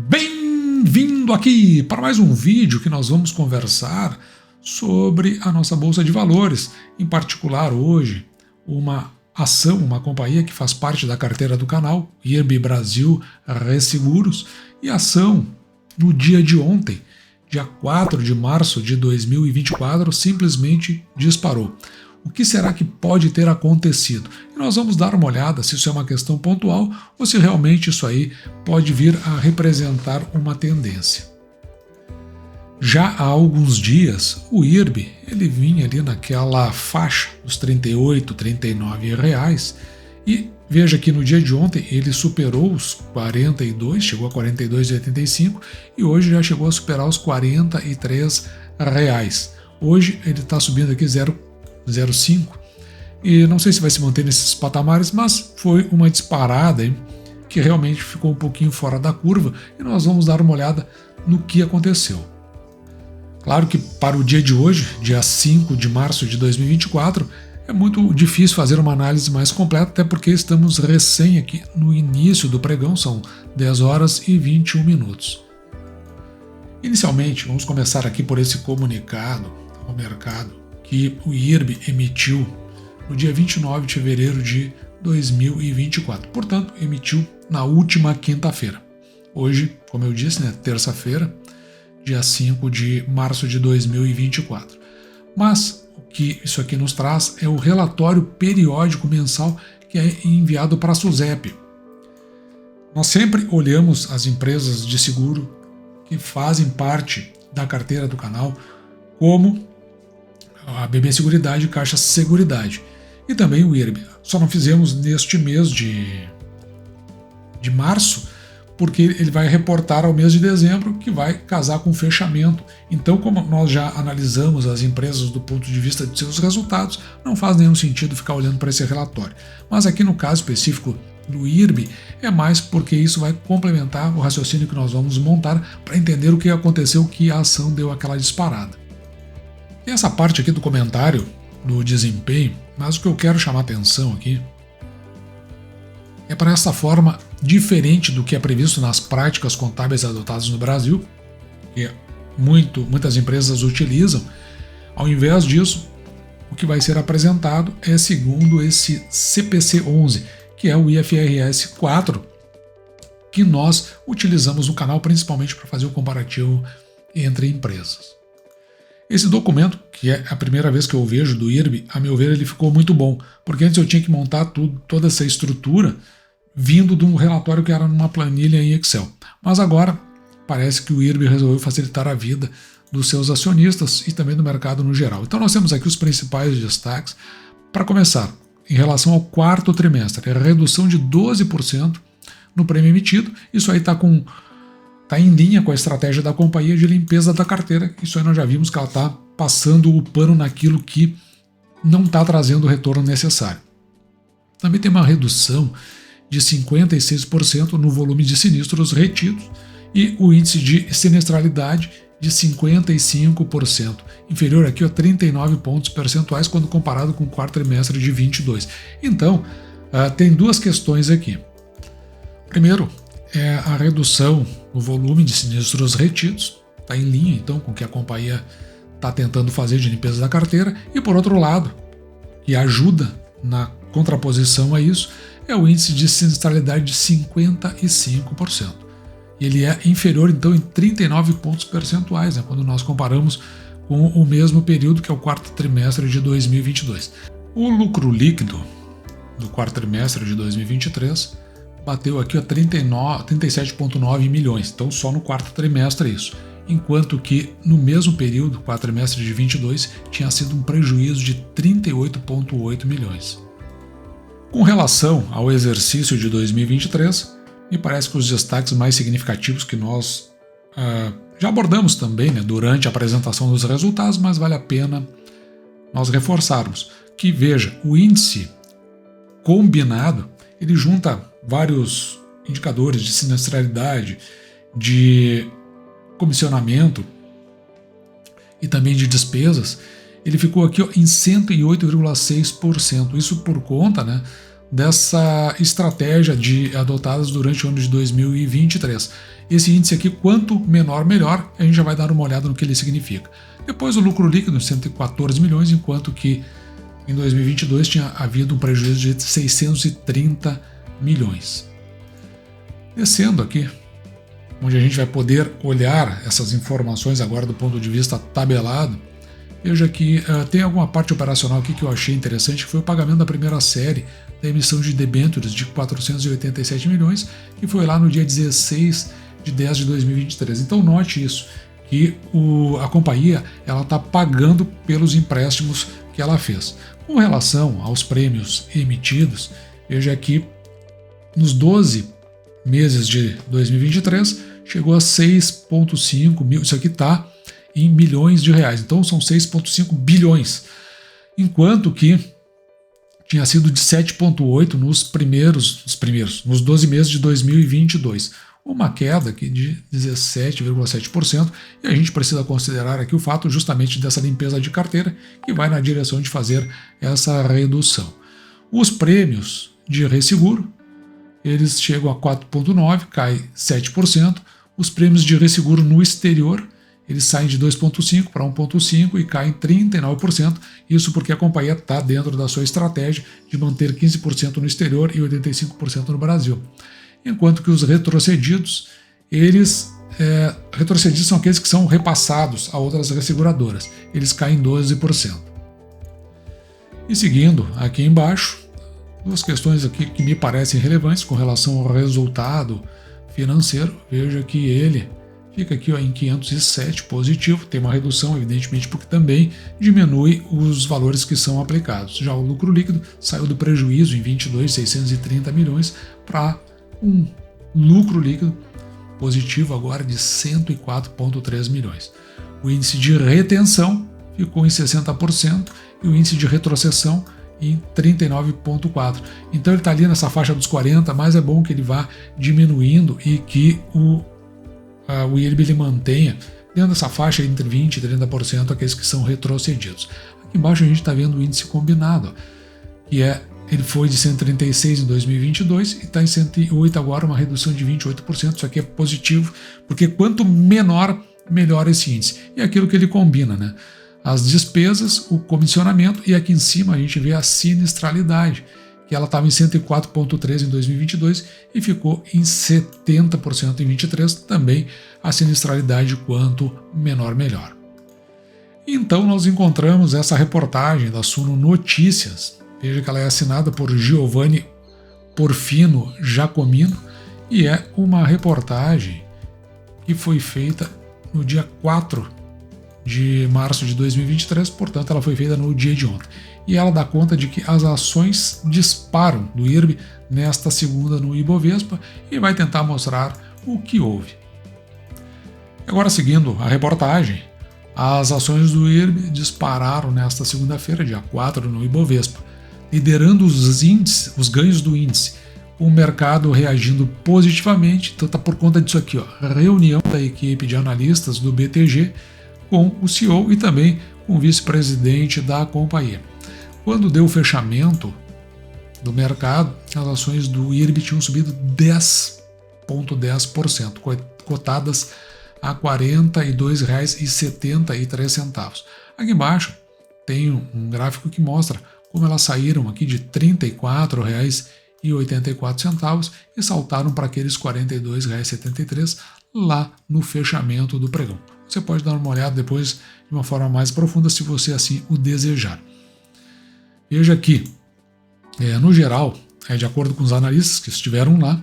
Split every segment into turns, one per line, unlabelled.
Bem-vindo aqui para mais um vídeo que nós vamos conversar sobre a nossa Bolsa de Valores, em particular hoje uma ação, uma companhia que faz parte da carteira do canal, IRB Brasil Resseguros, e a ação no dia de ontem, dia 4 de março de 2024, simplesmente disparou. O que será que pode ter acontecido? E nós vamos dar uma olhada se isso é uma questão pontual ou se realmente isso aí pode vir a representar uma tendência. Já há alguns dias, o IRB ele vinha ali naquela faixa dos R$ 38, R$ 39 reais, e veja que no dia de ontem ele superou os 42, chegou a 42,85 e hoje já chegou a superar os R$ 43 reais. Hoje ele está subindo aqui 0,05 e não sei se vai se manter nesses patamares, mas foi uma disparada hein, que realmente ficou um pouquinho fora da curva e nós vamos dar uma olhada no que aconteceu. Claro que para o dia de hoje, dia 5 de março de 2024, é muito difícil fazer uma análise mais completa, até porque estamos recém aqui no início do pregão, são 10 horas e 21 minutos. Inicialmente, vamos começar aqui por esse comunicado ao mercado que o IRB emitiu no dia 29 de fevereiro de 2024. Portanto, emitiu na última quinta-feira. Hoje, como eu disse, terça-feira, dia 5 de março de 2024. Mas o que isso aqui nos traz é o relatório periódico mensal que é enviado para a SUSEP. Nós sempre olhamos as empresas de seguro que fazem parte da carteira do canal, como a BB Seguridade e Caixa Seguridade, e também o IRB. Só não fizemos neste mês de março, porque ele vai reportar ao mês de dezembro, que vai casar com o fechamento. Então, como nós já analisamos as empresas do ponto de vista de seus resultados, não faz nenhum sentido ficar olhando para esse relatório. Mas aqui no caso específico do IRB, é mais porque isso vai complementar o raciocínio que nós vamos montar para entender o que aconteceu, que a ação deu aquela disparada. Tem essa parte aqui do comentário do desempenho, mas o que eu quero chamar atenção aqui é para essa forma diferente do que é previsto nas práticas contábeis adotadas no Brasil, que muitas empresas utilizam. Ao invés disso, o que vai ser apresentado é segundo esse CPC 11, que é o IFRS 4, que nós utilizamos no canal principalmente para fazer o comparativo entre empresas. Esse documento, que é a primeira vez que eu vejo do IRB, a meu ver ele ficou muito bom, porque antes eu tinha que montar toda essa estrutura vindo de um relatório que era numa planilha em Excel. Mas agora parece que o IRB resolveu facilitar a vida dos seus acionistas e também do mercado no geral. Então nós temos aqui os principais destaques. Para começar, em relação ao quarto trimestre, a redução de 12% no prêmio emitido. Isso aí está em linha com a estratégia da companhia de limpeza da carteira. Isso aí nós já vimos que ela está passando o pano naquilo que não está trazendo o retorno necessário. Também tem uma redução de 56% no volume de sinistros retidos e o índice de sinistralidade de 55%, inferior aqui a 39 pontos percentuais quando comparado com o quarto trimestre de 22. Então, tem duas questões aqui. Primeiro, é a redução no volume de sinistros retidos, está em linha então com o que a companhia está tentando fazer de limpeza da carteira, e por outro lado, que ajuda na contraposição a isso, é o índice de sinistralidade de 55%. E ele é inferior, então, em 39 pontos percentuais, né, quando nós comparamos com o mesmo período, que é o quarto trimestre de 2022. O lucro líquido do quarto trimestre de 2023 bateu aqui a 37,9 milhões, então só no quarto trimestre isso. Enquanto que no mesmo período, quarto trimestre de 22, tinha sido um prejuízo de 38,8 milhões. Com relação ao exercício de 2023, me parece que os destaques mais significativos que nós já abordamos também durante a apresentação dos resultados, mas vale a pena nós reforçarmos que, veja, o índice combinado, ele junta vários indicadores de sinistralidade, de comissionamento e também de despesas. Ele ficou aqui em 108,6%. Isso por conta dessa estratégia adotadas durante o ano de 2023. Esse índice aqui, quanto menor, melhor, a gente já vai dar uma olhada no que ele significa. Depois o lucro líquido, 114 milhões, enquanto que em 2022 tinha havido um prejuízo de 630 milhões. Descendo aqui, onde a gente vai poder olhar essas informações agora do ponto de vista tabelado, veja que tem alguma parte operacional aqui que eu achei interessante, que foi o pagamento da primeira série da emissão de debêntures de 487 milhões, que foi lá no dia 16 de 10 de 2023. Então note isso, que a companhia está pagando pelos empréstimos que ela fez. Com relação aos prêmios emitidos, veja que nos 12 meses de 2023 chegou a 6,5 mil, isso aqui está em milhões de reais, então são 6,5 bilhões, enquanto que tinha sido de 7,8 nos 12 meses de 2022, uma queda aqui de 17,7%, e a gente precisa considerar aqui o fato justamente dessa limpeza de carteira que vai na direção de fazer essa redução. Os prêmios de resseguro, eles chegam a 4,9, cai 7%, os prêmios de resseguro no exterior, eles saem de 2,5 para 1,5 e caem 39%, isso porque a companhia está dentro da sua estratégia de manter 15% no exterior e 85% no Brasil. Enquanto que os retrocedidos, retrocedidos são aqueles que são repassados a outras resseguradoras, eles caem 12%. E seguindo aqui embaixo, duas questões aqui que me parecem relevantes com relação ao resultado financeiro, veja que ele fica aqui em 507 positivo, tem uma redução evidentemente porque também diminui os valores que são aplicados. Já o lucro líquido saiu do prejuízo em 22,630 milhões para um lucro líquido positivo agora de 104,3 milhões. O índice de retenção ficou em 60% e o índice de retrocessão em 39,4%. Então ele está ali nessa faixa dos 40%, mas é bom que ele vá diminuindo e que o IRB ele mantenha dentro dessa faixa entre 20% e 30% aqueles que são retrocedidos. Aqui embaixo a gente está vendo o índice combinado, que ele foi de 136 em 2022 e está em 108 agora, uma redução de 28%. Isso aqui é positivo, porque quanto menor, melhor esse índice. E é aquilo que ele combina, né? As despesas, o comissionamento, e aqui em cima a gente vê a sinistralidade, que ela estava em 104,3 em 2022 e ficou em 70% em 2023, também a sinistralidade quanto menor, melhor. Então nós encontramos essa reportagem da Suno Notícias. Veja que ela é assinada por Giovanni Porfino Giacomino e é uma reportagem que foi feita no dia 4 de março de 2023, portanto ela foi feita no dia de ontem. E ela dá conta de que as ações disparam do IRB nesta segunda no Ibovespa e vai tentar mostrar o que houve. Agora, seguindo a reportagem, as ações do IRB dispararam nesta segunda-feira, dia 4, no Ibovespa, liderando os ganhos do índice, com o mercado reagindo positivamente. Então está por conta disso aqui, reunião da equipe de analistas do BTG com o CEO e também com o vice-presidente da companhia. Quando deu o fechamento do mercado, as ações do IRB tinham subido 10,10%, cotadas a R$ 42,73. Aqui embaixo tem um gráfico que mostra como elas saíram aqui de R$ 34,84 e saltaram para aqueles R$ 42,73 lá no fechamento do pregão. Você pode dar uma olhada depois de uma forma mais profunda se você assim o desejar. Veja que, no geral, de acordo com os analistas que estiveram lá,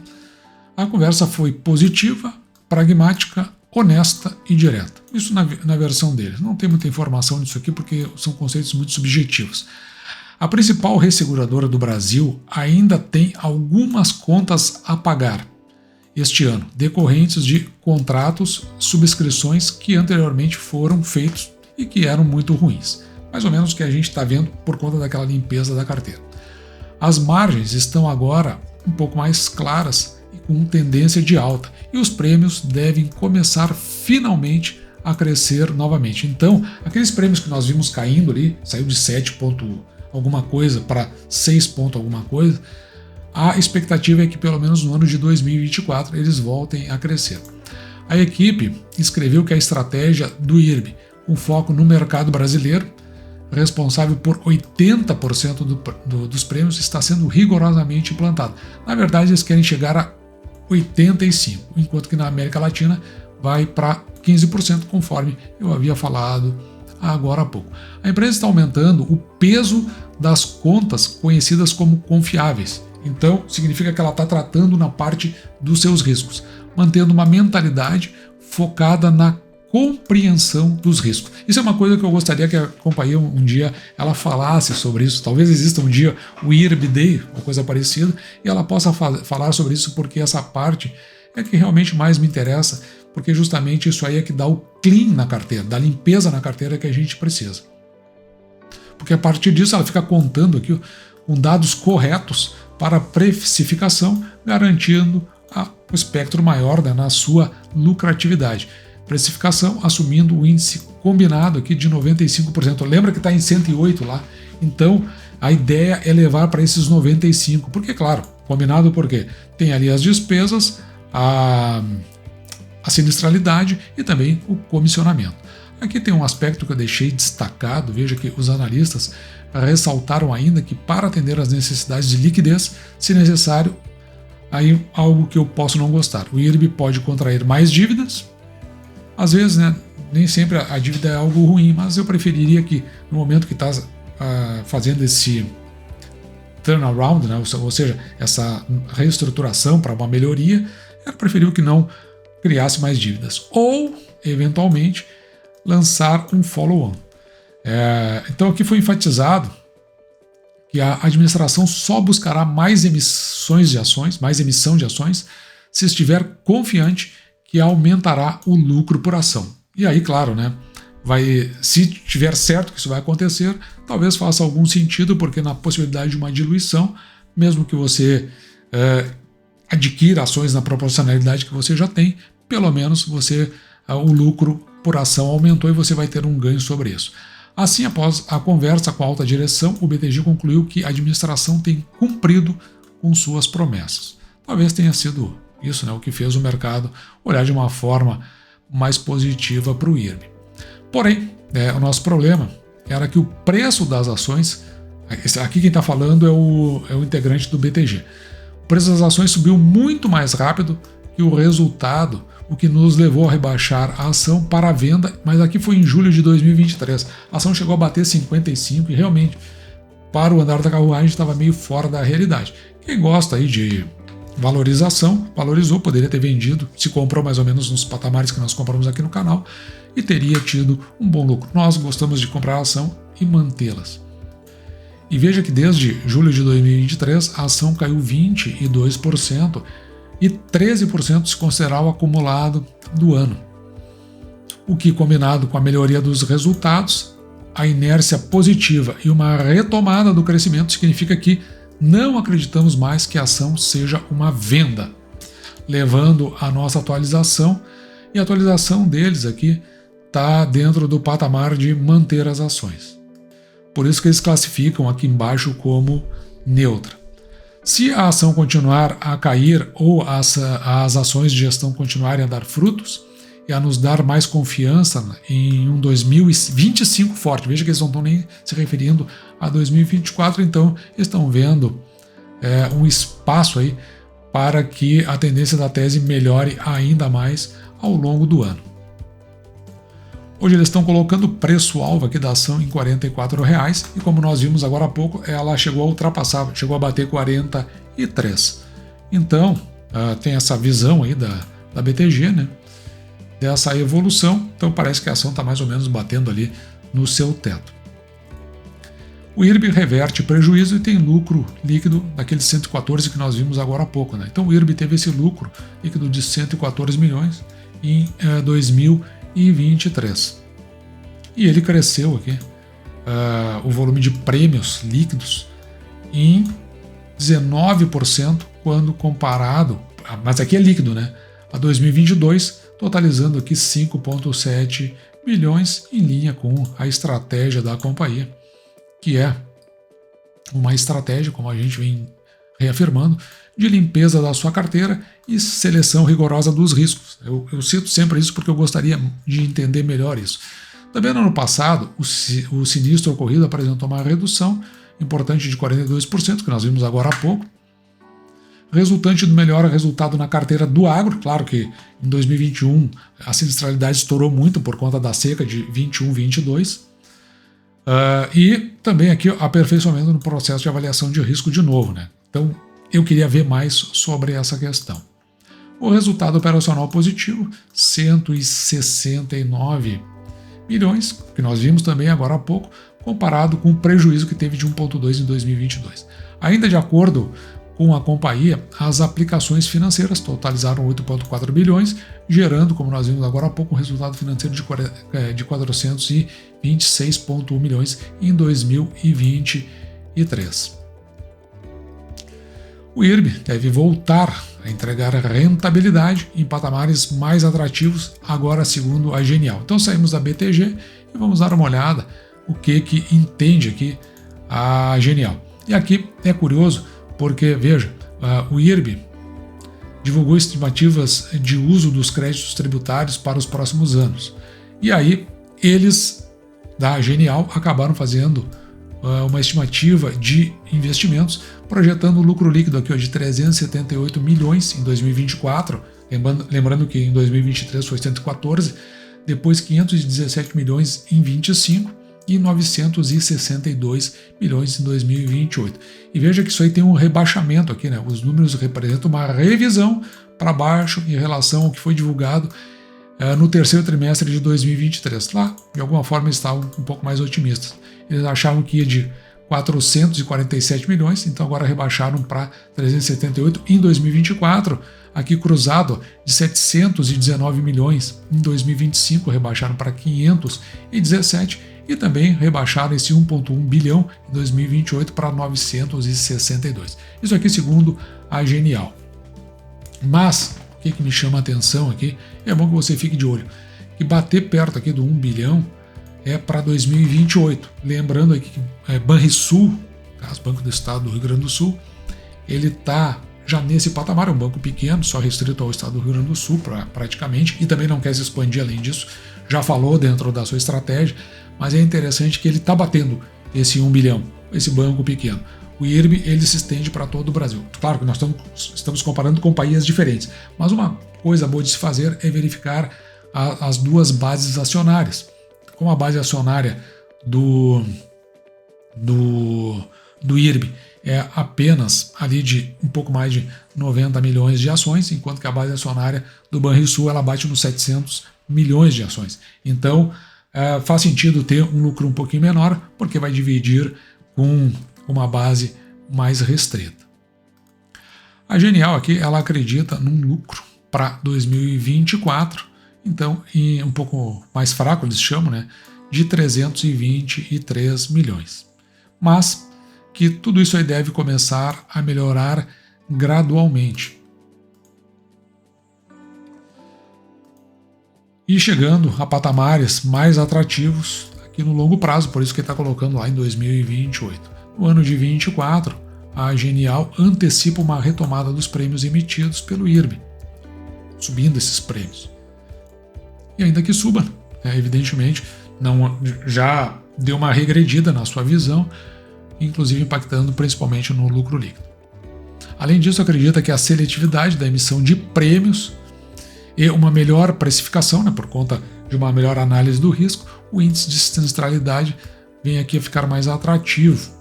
a conversa foi positiva, pragmática, honesta e direta. Isso na versão deles. Não tem muita informação disso aqui porque são conceitos muito subjetivos. A principal resseguradora do Brasil ainda tem algumas contas a pagar este ano, decorrentes de contratos, subscrições que anteriormente foram feitos e que eram muito ruins. Mais ou menos o que a gente está vendo por conta daquela limpeza da carteira. As margens estão agora um pouco mais claras e com tendência de alta, e os prêmios devem começar finalmente a crescer novamente. Então, aqueles prêmios que nós vimos caindo ali, saiu de 7 ponto alguma coisa para 6 ponto alguma coisa, a expectativa é que pelo menos no ano de 2024 eles voltem a crescer. A equipe escreveu que a estratégia do IRB, com foco no mercado brasileiro, responsável por 80% dos prêmios, está sendo rigorosamente implantado. Na verdade, eles querem chegar a 85%, enquanto que na América Latina vai para 15%, conforme eu havia falado agora há pouco. A empresa está aumentando o peso das contas conhecidas como confiáveis. Então, significa que ela está tratando na parte dos seus riscos, mantendo uma mentalidade focada na compreensão dos riscos. Isso é uma coisa que eu gostaria que a companhia um dia ela falasse sobre isso. Talvez exista um dia o IRB Day, ou coisa parecida, e ela possa falar sobre isso, porque essa parte é que realmente mais me interessa, porque justamente isso aí é que dá o clean na carteira, dá limpeza na carteira que a gente precisa. Porque a partir disso ela fica contando aqui com dados corretos para precificação, garantindo o espectro maior, né, na sua lucratividade. Precificação assumindo o índice combinado aqui de 95%. Lembra que está em 108 lá? Então a ideia é levar para esses 95%. Porque, claro, combinado porque tem ali as despesas, a sinistralidade e também o comissionamento. Aqui tem um aspecto que eu deixei destacado. Veja que os analistas ressaltaram ainda que para atender às necessidades de liquidez, se necessário, aí algo que eu posso não gostar. O IRB pode contrair mais dívidas. Às vezes, né, nem sempre a dívida é algo ruim, mas eu preferiria que no momento que está fazendo esse turnaround, né, ou seja, essa reestruturação para uma melhoria, eu preferia que não criasse mais dívidas. Ou, eventualmente, lançar um follow-on. Então aqui foi enfatizado que a administração só buscará mais emissão de ações, se estiver confiante que aumentará o lucro por ação. E aí, claro, né, se tiver certo que isso vai acontecer, talvez faça algum sentido, porque na possibilidade de uma diluição, mesmo que você adquira ações na proporcionalidade que você já tem, pelo menos o lucro por ação aumentou e você vai ter um ganho sobre isso. Assim, após a conversa com a alta direção, o BTG concluiu que a administração tem cumprido com suas promessas. Talvez tenha sido isso, né, o que fez o mercado olhar de uma forma mais positiva para o IRB. Porém, o nosso problema era que o preço das ações, aqui quem está falando é o integrante do BTG, o preço das ações subiu muito mais rápido que o resultado, o que nos levou a rebaixar a ação para a venda, mas aqui foi em julho de 2023. A ação chegou a bater 55 e realmente, para o andar da carruagem, estava meio fora da realidade. Quem gosta aí de valorização, valorizou, poderia ter vendido, se comprou mais ou menos nos patamares que nós compramos aqui no canal e teria tido um bom lucro. Nós gostamos de comprar a ação e mantê-las. E veja que desde julho de 2023 a ação caiu 22%, e 13% se considerar o acumulado do ano. O que, combinado com a melhoria dos resultados, a inércia positiva e uma retomada do crescimento, significa que não acreditamos mais que a ação seja uma venda, levando a nossa atualização, e a atualização deles aqui está dentro do patamar de manter as ações. Por isso que eles classificam aqui embaixo como neutra. Se a ação continuar a cair ou as ações de gestão continuarem a dar frutos e a nos dar mais confiança em um 2025 forte, veja que eles não estão nem se referindo a 2024, então estão vendo um espaço aí para que a tendência da tese melhore ainda mais ao longo do ano. Hoje eles estão colocando o preço-alvo aqui da ação em R$ 44 e como nós vimos agora há pouco, ela chegou a ultrapassar, chegou a bater 43. Então, tem essa visão aí da BTG, né, dessa evolução, então parece que a ação está mais ou menos batendo ali no seu teto. O IRB reverte prejuízo e tem lucro líquido daqueles 114 que nós vimos agora há pouco, né? Então o IRB teve esse lucro líquido de 114 milhões em 2023. E ele cresceu aqui, o volume de prêmios líquidos em 19% quando comparado, mas aqui é líquido, né, a 2022, totalizando aqui 5,7 bilhões em linha com a estratégia da companhia, que é uma estratégia, como a gente vem reafirmando, de limpeza da sua carteira e seleção rigorosa dos riscos. Eu cito sempre isso porque eu gostaria de entender melhor isso. Também no ano passado, o sinistro ocorrido apresentou uma redução importante de 42%, que nós vimos agora há pouco, resultante do melhor resultado na carteira do agro. Claro que em 2021 a sinistralidade estourou muito por conta da seca de 21-22, e também aqui aperfeiçoamento no processo de avaliação de risco de novo, né? Então eu queria ver mais sobre essa questão. O resultado operacional positivo, 169 milhões, que nós vimos também agora há pouco, comparado com o prejuízo que teve de 1,2 em 2022. Ainda de acordo com a companhia, as aplicações financeiras totalizaram 8,4 bilhões, gerando, como nós vimos agora há pouco, um resultado financeiro de 426,1 milhões em 2023. O IRB deve voltar a entregar rentabilidade em patamares mais atrativos, agora segundo a Genial. Então saímos da BTG e vamos dar uma olhada o que entende aqui a Genial. E aqui é curioso porque, veja, o IRB divulgou estimativas de uso dos créditos tributários para os próximos anos. E aí eles, da Genial, acabaram fazendo uma estimativa de investimentos, projetando o lucro líquido aqui de 378 milhões em 2024, lembrando que em 2023 foi 114, depois 517 milhões em 25 e 962 milhões em 2028. E veja que isso aí tem um rebaixamento aqui, né? Os números representam uma revisão para baixo em relação ao que foi divulgado no terceiro trimestre de 2023. Lá, de alguma forma, estavam um pouco mais otimistas. Eles achavam que ia de 447 milhões, então agora rebaixaram para 378 em 2024. Aqui cruzado de 719 milhões em 2025, rebaixaram para 517 e também rebaixaram esse 1,1 bilhão em 2028 para 962. Isso aqui segundo a Genial. Mas o que me chama a atenção aqui, é bom que você fique de olho, que bater perto aqui do 1 bilhão é para 2028. Lembrando aqui que Banrisul, Banco do Estado do Rio Grande do Sul, ele está já nesse patamar, é um banco pequeno, só restrito ao Estado do Rio Grande do Sul praticamente, e também não quer se expandir além disso, já falou dentro da sua estratégia, mas é interessante que ele está batendo esse 1 bilhão, esse banco pequeno. O IRB ele se estende para todo o Brasil. Claro que nós estamos comparando companhias diferentes, mas uma coisa boa de se fazer é verificar as duas bases acionárias. Como a base acionária do IRB é apenas ali de um pouco mais de 90 milhões de ações, enquanto que a base acionária do Banrisul ela bate nos 700 milhões de ações. Então faz sentido ter um lucro um pouquinho menor, porque vai dividir com uma base mais restrita. A Genial aqui ela acredita num lucro para 2024, então um pouco mais fraco eles chamam, né, de 323 milhões. Mas que tudo isso aí deve começar a melhorar gradualmente. E chegando a patamares mais atrativos aqui no longo prazo, por isso que ele está colocando lá em 2028. No ano de 2024, a Genial antecipa uma retomada dos prêmios emitidos pelo IRB, subindo esses prêmios. E ainda que suba, evidentemente, já deu uma regredida na sua visão, inclusive impactando principalmente no lucro líquido. Além disso, acredita que a seletividade da emissão de prêmios e uma melhor precificação, por conta de uma melhor análise do risco, o índice de sinistralidade vem aqui a ficar mais atrativo.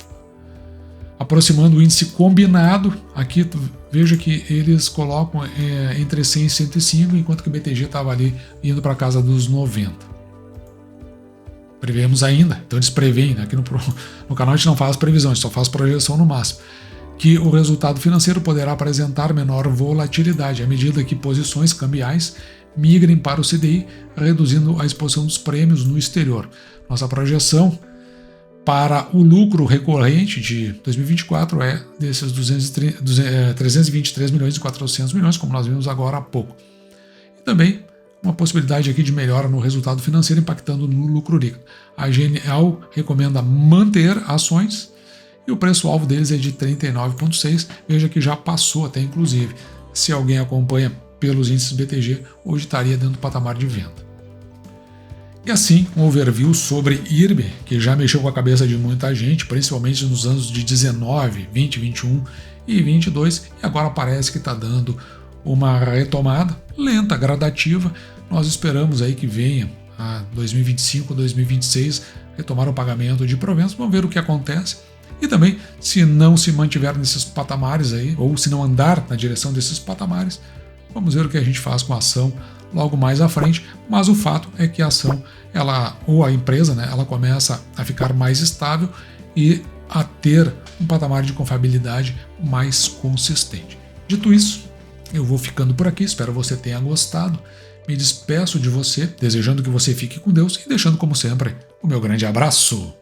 Aproximando o índice combinado, aqui veja que eles colocam entre 100 e 105, enquanto que o BTG estava ali indo para casa dos 90. Prevemos ainda, então eles preveem, né? Aqui no canal a gente não faz previsões, só faz projeção no máximo, que o resultado financeiro poderá apresentar menor volatilidade à medida que posições cambiais migrem para o CDI, reduzindo a exposição dos prêmios no exterior. Nossa projeção para o lucro recorrente de 2024 é desses 323 milhões e 400 milhões, como nós vimos agora há pouco. E também uma possibilidade aqui de melhora no resultado financeiro impactando no lucro líquido. A Genial recomenda manter ações e o preço-alvo deles é de 39,6, veja que já passou até inclusive. Se alguém acompanha pelos índices BTG, hoje estaria dentro do patamar de venda. E assim, um overview sobre IRB, que já mexeu com a cabeça de muita gente, principalmente nos anos de 19, 20, 21 e 22, e agora parece que está dando uma retomada lenta, gradativa. Nós esperamos aí que venha a 2025, 2026 retomar o pagamento de proventos. Vamos ver o que acontece. E também, se não se mantiver nesses patamares aí, ou se não andar na direção desses patamares, vamos ver o que a gente faz com a ação logo mais à frente. Mas o fato é que a ação, ou a empresa, né, ela começa a ficar mais estável e a ter um patamar de confiabilidade mais consistente. Dito isso, eu vou ficando por aqui, espero que você tenha gostado. Me despeço de você, desejando que você fique com Deus e deixando, como sempre, o meu grande abraço.